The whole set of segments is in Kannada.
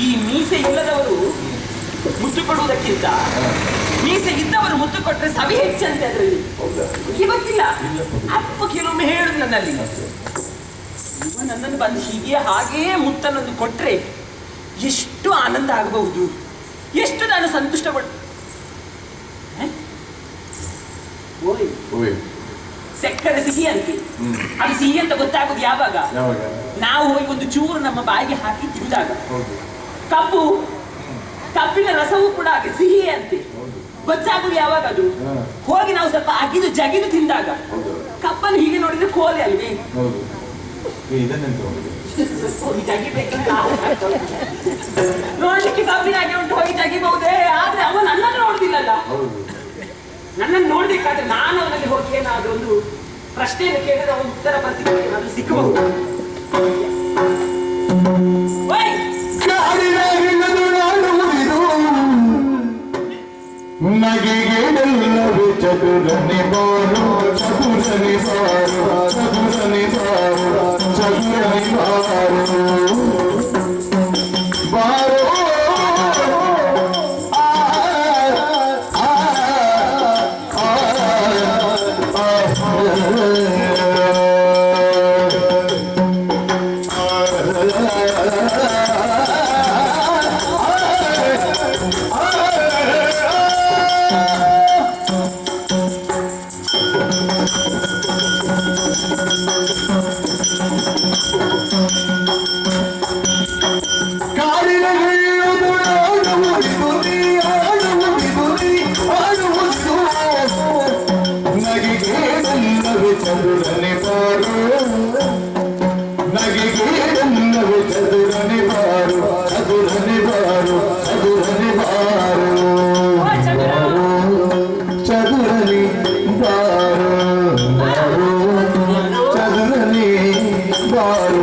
ಈ ಮೀಸೆ ಇಲ್ಲದವರು ಮುತ್ತು ಕೊಡುವುದಕ್ಕಿಂತ ಮೀಸೆ ಇದ್ದವರು ಮುತ್ತು ಕೊಟ್ಟರೆ ಸವಿ ಹೆಚ್ಚಂತೆ ಅದರಲ್ಲಿ. ಗೊತ್ತಿಲ್ಲ, ಅಪ್ಪ ಕೆಲವೊಮ್ಮೆ ಹೇಳುದು ನನ್ನಲ್ಲಿ, ನನ್ನನ್ನು ಬಂದು ಹೀಗೆ ಹಾಗೆಯೇ ಮುತ್ತನ್ನೊಂದು ಕೊಟ್ರೆ ಎಷ್ಟು ಆನಂದ ಆಗಬಹುದು, ಎಷ್ಟು ನಾನು ಸಂತುಷ್ಟಪಡ. ಸಕ್ಕರೆ ಸಿಹಿ ಅಂತೆ, ಅದು ಸಿಹಿ ಅಂತ ಗೊತ್ತಾಗೋದು ಯಾವಾಗ? ನಾವು ಹೋಗಿ ಒಂದು ಚೂರು ನಮ್ಮ ಬಾಯಿಗೆ ಹಾಕಿ ತಿಂದಾಗ. ಕಬ್ಬಿನ ರಸವೂ ಕೂಡ ಹಾಗೆ ಸಿಹಿ ಅಂತೆ, ಗೊತ್ತಾಗುದು ಯಾವಾಗ? ಅದು ಹೋಗಿ ನಾವು ಸ್ವಲ್ಪ ಅಗಿದು ಜಗಿದು ತಿಂದಾಗ. ಕಬ್ಬನ್ನು ಹೀಗೆ ನೋಡಿದ್ರೆ ಕೋಲೆ ಅಲ್ವೇ? ನೋಡ್ಲಿಕ್ಕೆ ಕಬ್ಬಿನಾಗೆ ಉಂಟು, ಹೋಗಿ ಜಗಿಬಹುದೇ, ಆದ್ರೆ ಅವ ನನ್ನನ್ನು ನೋಡುದಿಲ್ಲಲ್ಲ. ನನ್ನನ್ನು ನೋಡ್ಬೇಕಾದ್ರೆ ನಾನು ಅವನಲ್ಲಿ ಹೋಗಿ ಏನಾದ್ರೂ ಒಂದು ಪ್ರಶ್ನೆಯನ್ನು ಕೇಳಿದ್ರೆ ಅವನು ಉತ್ತರ ಬರ್ತಿದ್ದೆ, ಏನಾದ್ರೂ ಸಿಕ್ಕಬಹುದು. ನಗೆಗೆಲ್ಲವೇ ಚದುರನೆ ಬಾರು ಚದುರನೆ ಬಾರು ಚದುರನೆ ಬಾರು ಚದುರನೆ ಬಾರು ಬಾರೋ ಚದುರನೆ ಬಾರು ನಗೆಗೆಲ್ಲವೇ ಚದುರನೆ ಬಾರು ಚದುರನೆ ಬಾರು ಚದುರನೆ ಬಾರು ಚದುರನೆ ಬಾರು ಚದುರನೆ ಬಾರು.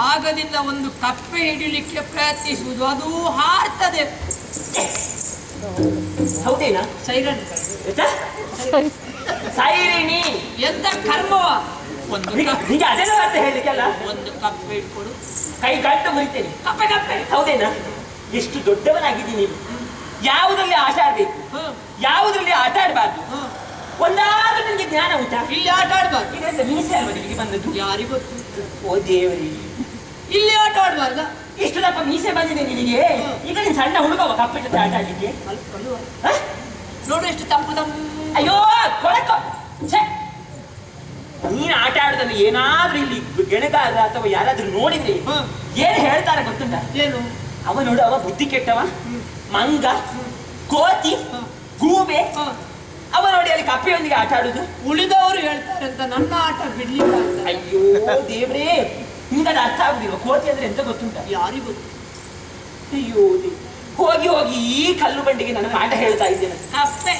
ಆಗದಿಂದ ಒಂದು ಕಪ್ಪೆ ಹಿಡಿಲಿಕ್ಕೆ ಪ್ರಯತ್ನಿಸುವುದು, ಅದು ಹಾರ್ತದೆ. ಹೌದೇನಾ? ಸೈರನ್ ಸೈರಿಣಿ ಎಂತ ಕರ್ಮವ. ಒಂದು ನಿಮಗೆ ಅದೆಲ್ಲ ಅಂತ ಹೇಳಲಿಕ್ಕೆಲ್ಲ. ಒಂದು ಕಪ್ಪೆ ಇಟ್ಕೊಡು, ಕೈ ಗಂಟು ಮುರಿತೇನೆ. ಕಪ್ಪೆ ಕಪ್ಪೆ. ಹೌದೇನಾ? ಎಷ್ಟು ದೊಡ್ಡವನಾಗಿದ್ದೀನಿ ನೀನು. ಯಾವುದ್ರಲ್ಲಿ ಆಟ ಆಡ್ಬೇಕು, ಯಾವುದ್ರಲ್ಲಿ ಆಟ ಆಡಬಾರ್ದು, ಒಂದಾದ್ರೂ ನಿನಗೆ ಜ್ಞಾನ ಉಂಟಾ? ಇಲ್ಲಿ ಆಟ ಆಡ್ಬಾರ್ದು. ಇದೆಲ್ಲ ಮೀಸೆ ಅಲ್ವ ನಿಮಗೆ ಬಂದದ್ದು? ಯಾರಿಗೊತ್ತು? ಓ ದೇವರಿ, ಇಲ್ಲಿ ಆಟ ಆಡ್ಬಾರ್ದ? ಇಷ್ಟು ದಪ್ಪ ಮೀಸೆ ಬಂದಿದೆ ನಿನಗೆ. ಈಗ ನೀನು ಸಣ್ಣ ಹುಡುಗವ ಕಪ್ಪೆ ಜೊತೆ ಆಟ ಆಡ್ಲಿಕ್ಕೆ? ನೋಡು ಎಷ್ಟು ತಂಪು ತಂಪು. ಅಯ್ಯೋ ಕೊಳಕ. ನೀನು ಆಟ ಆಡೋದನ್ನು ಏನಾದ್ರೂ ಇಲ್ಲಿ ಗೆಣಗಾರ ಅಥವಾ ಯಾರಾದ್ರೂ ನೋಡಿದ್ರೆ ಏನ್ ಹೇಳ್ತಾರೆ ಗೊತ್ತುಂಟ? ಏನು? ಅವ ನೋಡು, ಅವ ಬುದ್ಧಿ ಕೆಟ್ಟವ, ಮಂಗ, ಕೋತಿ, ಗೂಬೆ. ಅವ ನೋಡಿ ಅಲ್ಲಿ ಕಪ್ಪೆಯೊಂದಿಗೆ ಆಟ ಆಡುದು. ಉಳಿದವರು ಹೇಳ್ತಾರೆ ಅಂತ ನನ್ನ ಆಟ ಬಿಡ್ಲಿಲ್ಲ. ಅಯ್ಯೋ ದೇವ್ರೇ, ನಿಂಗದು ಅರ್ಥ ಆಗುದಿಲ್ಲ. ಕೋತಿ ಅಂದ್ರೆ ಎಂತ ಗೊತ್ತುಂಟ? ಯಾರಿಗೂ. ಅಯ್ಯೋ ಹೋಗಿ ಹೋಗಿ ಈ ಕಲ್ಲು ಬಂಡಿಗೆ ನನ್ನ ಪಾಠ ಹೇಳ್ತಾ ಇದ್ದೇನೆ. ಕಪ್ಪೆ